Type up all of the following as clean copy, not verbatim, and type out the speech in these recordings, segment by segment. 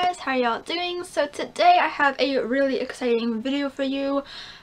guys, how are y'all doing? So today I have a really exciting video for you,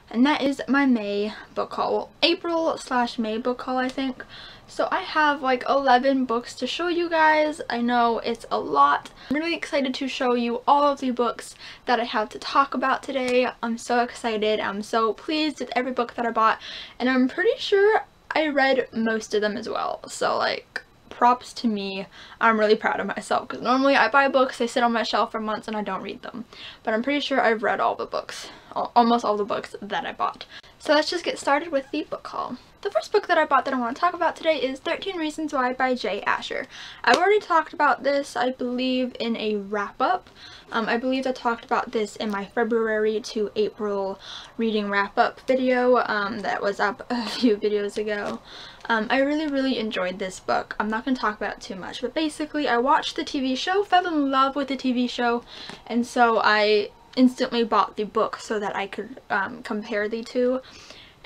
and that is my May book haul. Well, April/May book haul, I think. So I have like 11 books to show you guys. I know it's a lot. I'm really excited to show you all of the books that I have to talk about today. I'm so excited. I'm so pleased with every book that I bought, and I'm pretty sure I read most of them as well. So like, props to me. I'm really proud of myself because normally I buy books, they sit on my shelf for months and I don't read them. But I'm pretty sure I've read all the books, almost all the books that I bought. So let's just get started with the book haul. The first book that I bought that I want to talk about today is 13 Reasons Why by J. Asher. I've already talked about this, I believe, in a wrap-up. I believe I talked about this in my February to April reading wrap-up video that was up a few videos ago. I really enjoyed this book. I'm not going to talk about it too much, but basically I watched the TV show, fell in love with the TV show, and so I instantly bought the book so that I could compare the two.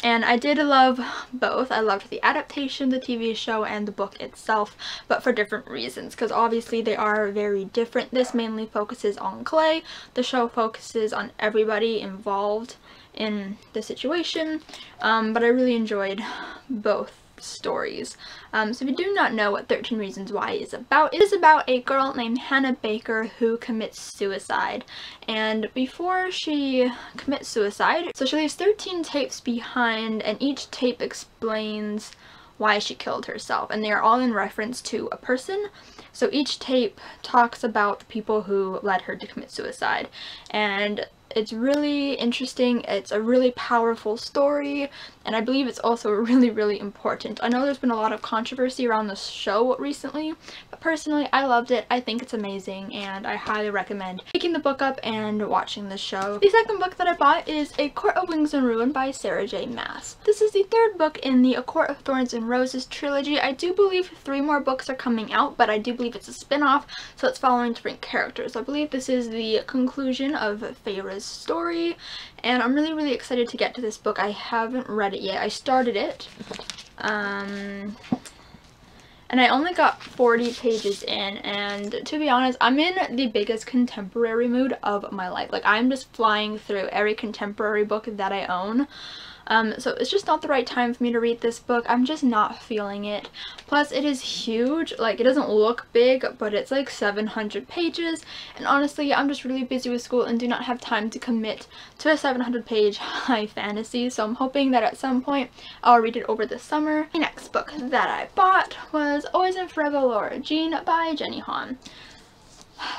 And I did love both. I loved the adaptation, the TV show, and the book itself, but for different reasons, because obviously they are very different. This mainly focuses on Clay. The show focuses on everybody involved in the situation, but I really enjoyed both stories. So if you do not know what 13 Reasons Why is about, it is about a girl named Hannah Baker who commits suicide. And before she commits suicide, so she leaves 13 tapes behind, and each tape explains why she killed herself, and they are all in reference to a person. So each tape talks about the people who led her to commit suicide, and it's really interesting. It's a really powerful story, and I believe it's also really important. I know there's been a lot of controversy around this show recently, but personally I loved it. I think it's amazing, and I highly recommend picking the book up and watching this show. The second book that I bought is A Court of Wings and Ruin by Sarah J. Maas. This is the third book in the A Court of Thorns and Roses trilogy. I do believe 3 more books are coming out, but I do believe it's a spin-off, so it's following different characters. I believe this is the conclusion of Feyre's story, and I'm really excited to get to this book. I haven't read it yet. I started it, and I only got 40 pages in, and to be honest, I'm in the biggest contemporary mood of my life. Like, I'm just flying through every contemporary book that I own. So it's just not the right time for me to read this book. I'm just not feeling it. Plus, it is huge. Like, it doesn't look big, but it's like 700 pages. And honestly, I'm just really busy with school and do not have time to commit to a 700-page high fantasy. So I'm hoping that at some point I'll read it over the summer. The next book that I bought was Always and Forever Laura Jean by Jenny Han.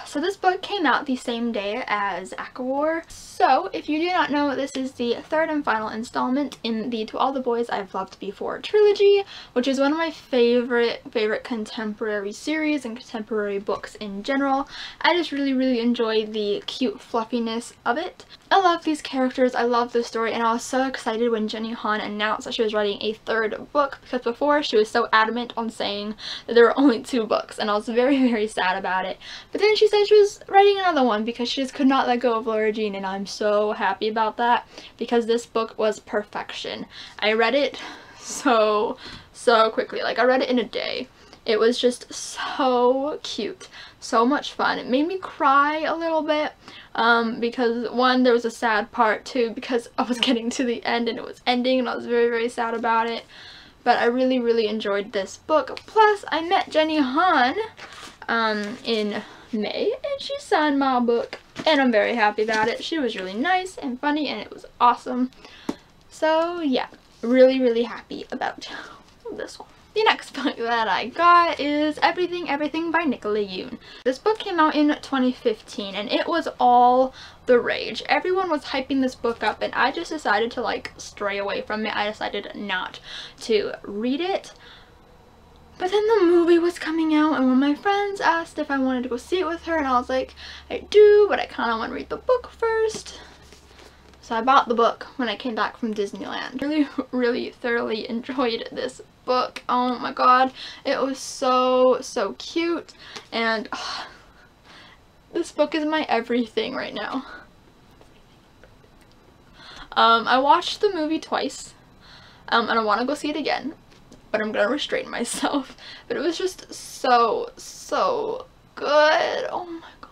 So this book came out the same day as ACOWAR. So if you do not know, this is the third and final installment in the To All the Boys I've Loved Before trilogy, which is one of my favorite contemporary series and contemporary books in general. I just really enjoy the cute fluffiness of it. I love these characters, I love the story, and I was so excited when Jenny Han announced that she was writing a third book, because before she was so adamant on saying that there were only 2 books, and I was very sad about it. But then she said she was writing another one because she just could not let go of Laura Jean, and I'm so happy about that because this book was perfection. I read it so quickly. Like, I read it in a day. It was just so cute, so much fun. It made me cry a little bit because 1, there was a sad part, 2, because I was getting to the end and it was ending and I was very sad about it. But I really enjoyed this book. Plus, I met Jenny Han in May, and she signed my book, and I'm very happy about it. She was really nice and funny, and it was awesome. So yeah, really happy about this one. The next book that I got is Everything by Nicola Yoon. This book came out in 2015, and it was all the rage. Everyone was hyping this book up, and I just decided to like stray away from it. I decided not to read it. But then the movie was coming out, and when my friends asked if I wanted to go see it with her, and I was like, I do, but I kind of want to read the book first. So I bought the book when I came back from Disneyland. Really thoroughly enjoyed this book. Oh my god, it was so cute, and this book is my everything right now. I watched the movie twice, and I want to go see it again, but I'm gonna restrain myself. But it was just so good. Oh my god.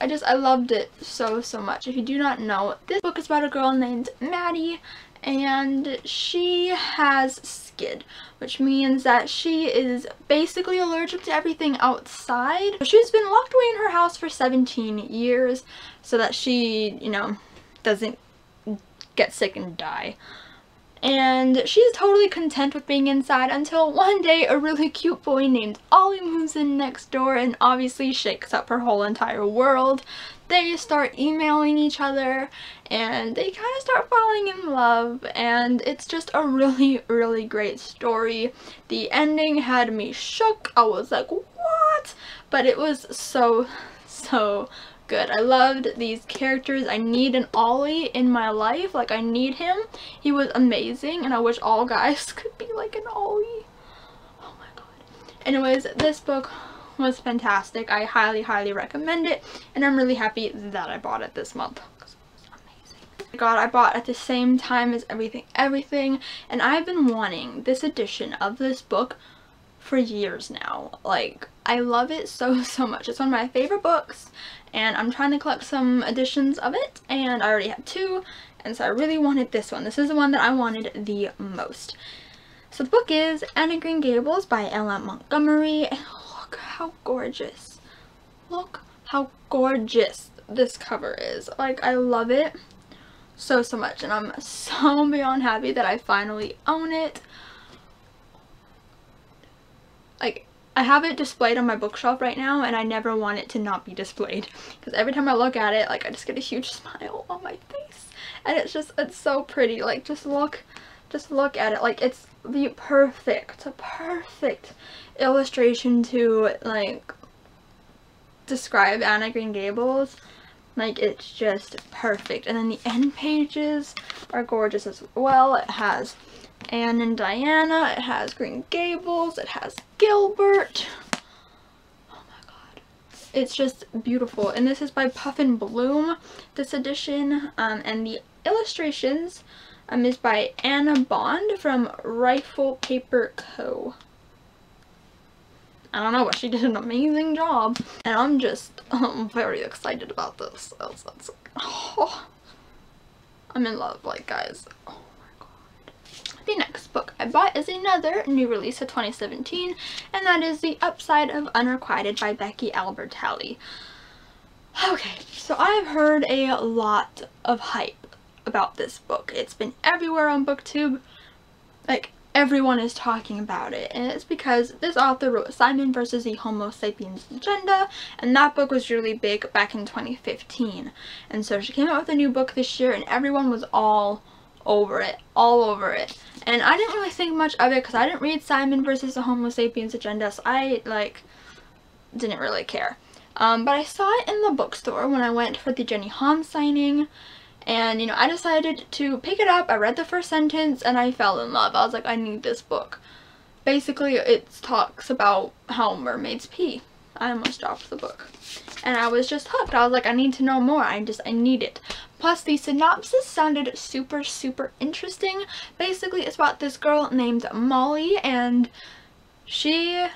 I loved it so much. If you do not know, this book is about a girl named Maddie, and she has SCID, which means that she is basically allergic to everything outside. She's been locked away in her house for 17 years so that she, you know, doesn't get sick and die. And she's totally content with being inside until one day a really cute boy named Ollie moves in next door and obviously shakes up her whole entire world. They start emailing each other and they kind of start falling in love, and it's just a really great story. The ending had me shook. I was like, what? But it was so good. I loved these characters. I need an Ollie in my life. Like, I need him. He was amazing, and I wish all guys could be like an Ollie. Oh my god. Anyways, this book was fantastic. I highly recommend it, and I'm really happy that I bought it this month because it was amazing. Oh my god, I bought at the same time as everything, and I've been wanting this edition of this book for years now. Like, I love it so much. It's one of my favorite books, and I'm trying to collect some editions of it, and I already have 2, and so I really wanted this one. This is the one that I wanted the most. So the book is Anne of Green Gables by L.M. Montgomery, and look how gorgeous. Look how gorgeous this cover is. Like, I love it so much, and I'm so beyond happy that I finally own it. Like, I have it displayed on my bookshelf right now, and I never want it to not be displayed, because every time I look at it, like, I just get a huge smile on my face, and it's so pretty. Like, just look at it. Like, it's the perfect illustration to, like, describe Anne of Green Gables. Like, it's just perfect. And then the end pages are gorgeous as well. It has Anne and Diana, it has Green Gables, it has Gilbert. Oh my god. It's just beautiful. And this is by Puffin Bloom, this edition. And the illustrations is by Anna Bond from Rifle Paper Co. I don't know, but she did an amazing job. And I'm just very excited about this. Oh, I'm in love, like, guys. Oh. The next book I bought is another new release of 2017, and that is The Upside of Unrequited by Becky Albertalli. Okay, so I've heard a lot of hype about this book. It's been everywhere on BookTube. Like, everyone is talking about it, and it's because this author wrote Simon versus the Homo Sapiens Agenda, and that book was really big back in 2015. And so she came out with a new book this year, and everyone was all over it. And I didn't really think much of it because I didn't read Simon versus the Homo Sapiens Agenda, so I, like, didn't really care. But I saw it in the bookstore when I went for the Jenny Han signing, and, you know, I decided to pick it up. I read the first sentence, and I fell in love. I was like, I need this book. Basically, it talks about how mermaids pee. I almost dropped the book. And I was just hooked. I was like, I need to know more. I need it. Plus, the synopsis sounded super interesting. Basically, it's about this girl named Molly, and she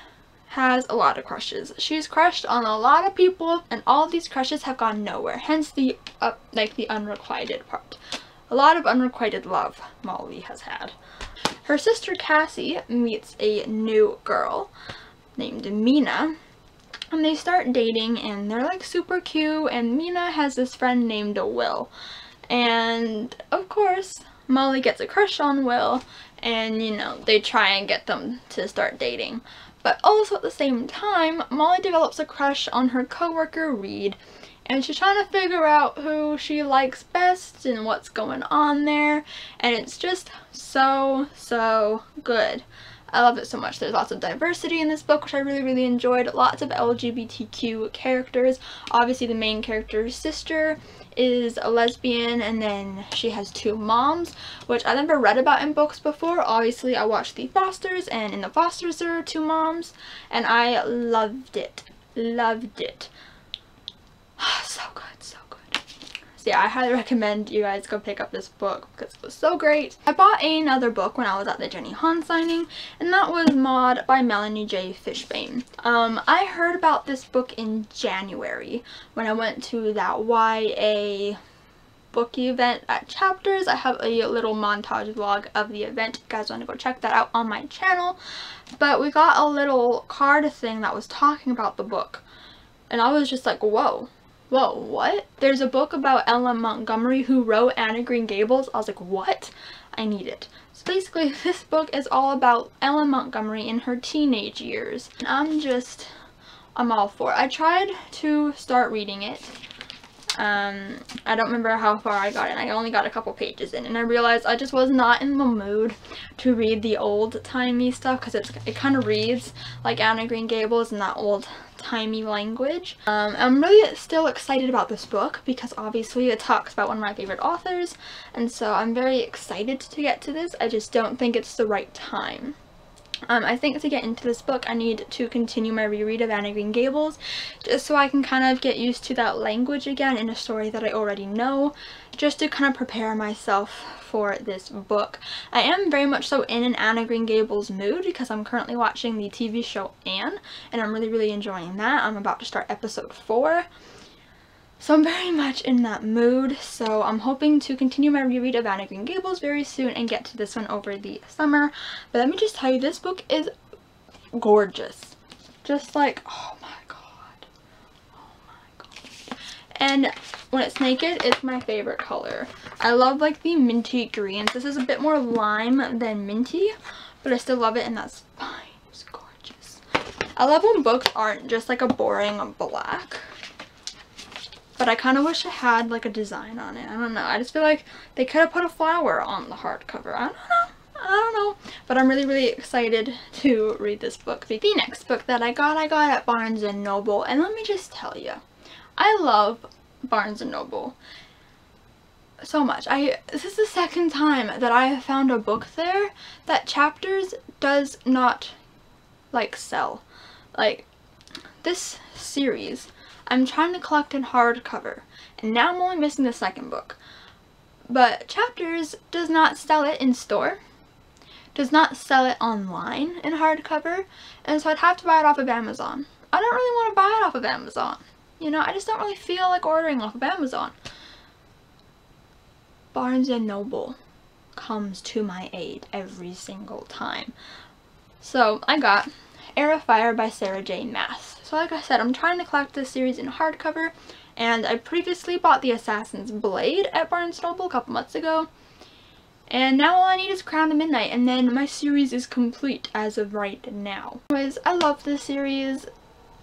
has a lot of crushes. She's crushed on a lot of people, and all of these crushes have gone nowhere. Hence the, the unrequited part. A lot of unrequited love Molly has had. Her sister Cassie meets a new girl named Mina, and they start dating, and they're like super cute, and Mina has this friend named Will, and of course Molly gets a crush on Will, and, you know, they try and get them to start dating. But also at the same time, Molly develops a crush on her coworker Reed, and she's trying to figure out who she likes best and what's going on there, and it's just so good. I love it so much. There's lots of diversity in this book, which I really enjoyed. Lots of LGBTQ characters. Obviously, the main character's sister is a lesbian, and then she has 2 moms, which I never read about in books before. Obviously, I watched The Fosters, and in The Fosters there are 2 moms, and I loved it. So good. So yeah, I highly recommend you guys go pick up this book because it was so great. I bought another book when I was at the Jenny Han signing, and that was Maud by Melanie J. Fishbane. I heard about this book in January when I went to that YA book event at Chapters. I have a little montage vlog of the event if you guys want to go check that out on my channel. But we got a little card thing that was talking about the book, and I was just like, whoa, what? There's a book about Ella Montgomery who wrote Anne of Green Gables. I was like, what? I need it. So basically this book is all about Ella Montgomery in her teenage years. And I'm all for it. I tried to start reading it. I don't remember how far I got in. I only got a couple pages in, and I realized I just was not in the mood to read the old-timey stuff because it kind of reads like Anne of Green Gables in that old-timey language. I'm really still excited about this book because obviously it talks about one of my favorite authors, and so I'm very excited to get to this. I just don't think it's the right time. I think to get into this book I need to continue my reread of Anne of Green Gables just so I can kind of get used to that language again in a story that I already know, just to kind of prepare myself for this book. I am very much so in an Anne of Green Gables mood because I'm currently watching the TV show Anne, and I'm really enjoying that. I'm about to start episode 4. So I'm very much in that mood, so I'm hoping to continue my reread of Anne of Green Gables very soon and get to this one over the summer. But let me just tell you, this book is gorgeous. Just like, oh my god. And when it's naked, it's my favorite color. I love like the minty greens. This is a bit more lime than minty, but I still love it, and that's fine. It's gorgeous. I love when books aren't just like a boring black. But I kind of wish it had like a design on it. I don't know. I just feel like they could have put a flower on the hardcover. I don't know. But I'm really excited to read this book. The next book that I got at Barnes & Noble. And let me just tell you, I love Barnes & Noble so much. This is the second time that I have found a book there that Chapters does not like sell. Like this series I'm trying to collect in hardcover, and now I'm only missing the second book. But Chapters does not sell it in store, does not sell it online in hardcover, and so I'd have to buy it off of Amazon. I don't really want to buy it off of Amazon. You know, I just don't really feel like ordering off of Amazon. Barnes & Noble comes to my aid every single time. So I got Heir of Fire by Sarah J. Maas. So like I said, I'm trying to collect this series in hardcover, and I previously bought The Assassin's Blade at Barnes & Noble a couple months ago, and now all I need is Crown of Midnight, and then my series is complete as of right now. Anyways, I love this series.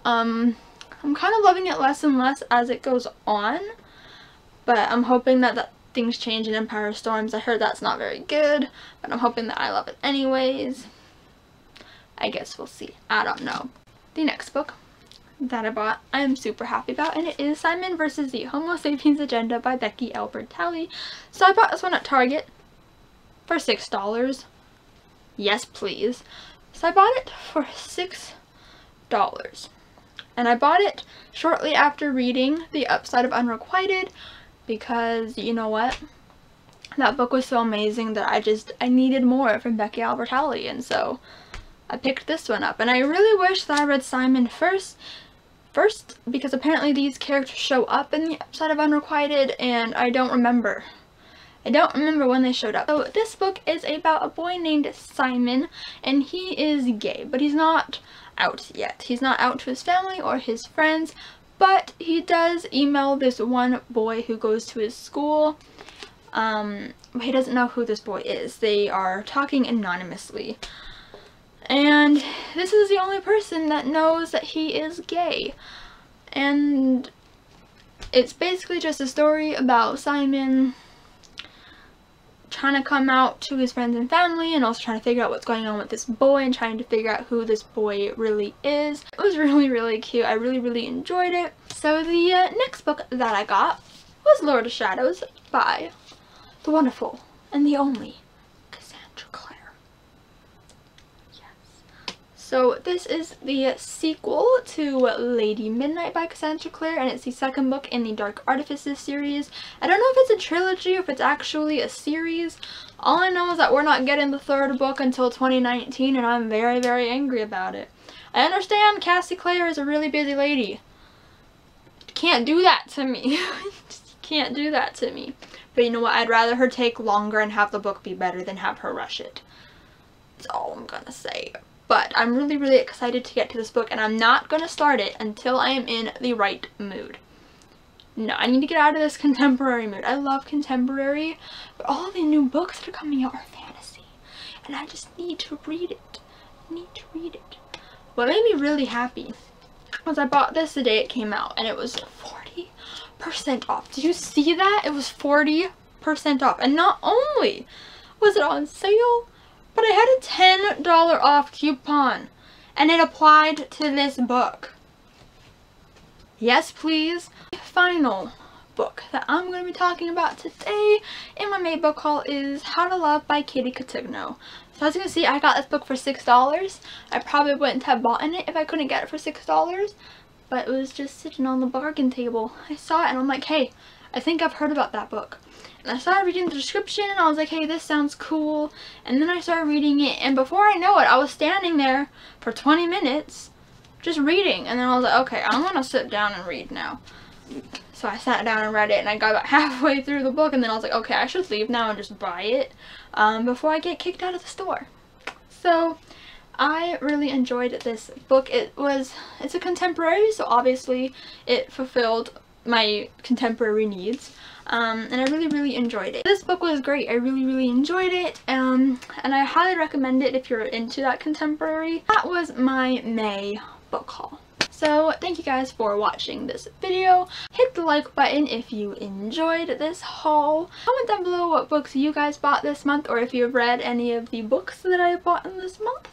I'm kind of loving it less and less as it goes on, but I'm hoping that things change in Empire Storms. I heard that's not very good, but I'm hoping that I love it anyways. I guess we'll see. I don't know. The next book that I bought, I am super happy about, and it is Simon vs. the Homo Sapiens Agenda by Becky Albertalli. So I bought this one at Target for $6. Yes, please. So I bought it for $6. And I bought it shortly after reading The Upside of Unrequited because, you know what? That book was so amazing that I needed more from Becky Albertalli, and so I picked this one up. And I really wish that I read Simon first because apparently these characters show up in The Upside of Unrequited, and I don't remember. I don't remember when they showed up. So this book is about a boy named Simon, and he is gay, but he's not out yet. He's not out to his family or his friends, but he does email this one boy who goes to his school. He doesn't know who this boy is. They are talking anonymously. And this is the only person that knows that he is gay. And it's basically just a story about Simon trying to come out to his friends and family, and also trying to figure out what's going on with this boy and trying to figure out who this boy really is. It was really cute. I really enjoyed it. So the next book that I got was Lord of Shadows by the wonderful and the only So this is the sequel to Lady Midnight by Cassandra Clare, and it's the second book in the Dark Artifices series. I don't know if it's a trilogy or if it's actually a series. All I know is that we're not getting the third book until 2019, and I'm very, very angry about it. I understand Cassie Clare is a really busy lady. Can't do that to me. Just can't do that to me. But you know what? I'd rather her take longer and have the book be better than have her rush it. That's all I'm gonna say. But I'm really, really excited to get to this book, and I'm not gonna start it until I am in the right mood. No, I need to get out of this contemporary mood. I love contemporary, but all the new books that are coming out are fantasy, and I just need to read it. What made me really happy was I bought this the day it came out, and it was 40% off. Did you see that? It was 40% off, and not only was it on sale, but I had a $10 off coupon, and it applied to this book. Yes, please. The final book that I'm going to be talking about today in my May book haul is How to Love by Katie Cotigno. So as you can see, I got this book for $6. I probably wouldn't have bought it if I couldn't get it for $6, but it was just sitting on the bargain table. I saw it and I'm like, hey, I think I've heard about that book. And I started reading the description and I was like, hey, this sounds cool. And then I started reading it, and before I know it, I was standing there for 20 minutes just reading. And then I was like, okay, I'm gonna sit down and read now. So I sat down and read it, and I got about halfway through the book, and then I was like, okay, I should leave now and just buy it before I get kicked out of the store. So I really enjoyed this book. It's a contemporary, so obviously it fulfilled my contemporary needs. And I really, really enjoyed it. This book was great. I really, really enjoyed it, and I highly recommend it if you're into that contemporary. That was my May book haul. So thank you guys for watching this video. Hit the like button if you enjoyed this haul. Comment down below what books you guys bought this month, or if you've read any of the books that I bought in this month.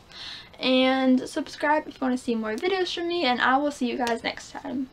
And subscribe if you want to see more videos from me, and I will see you guys next time.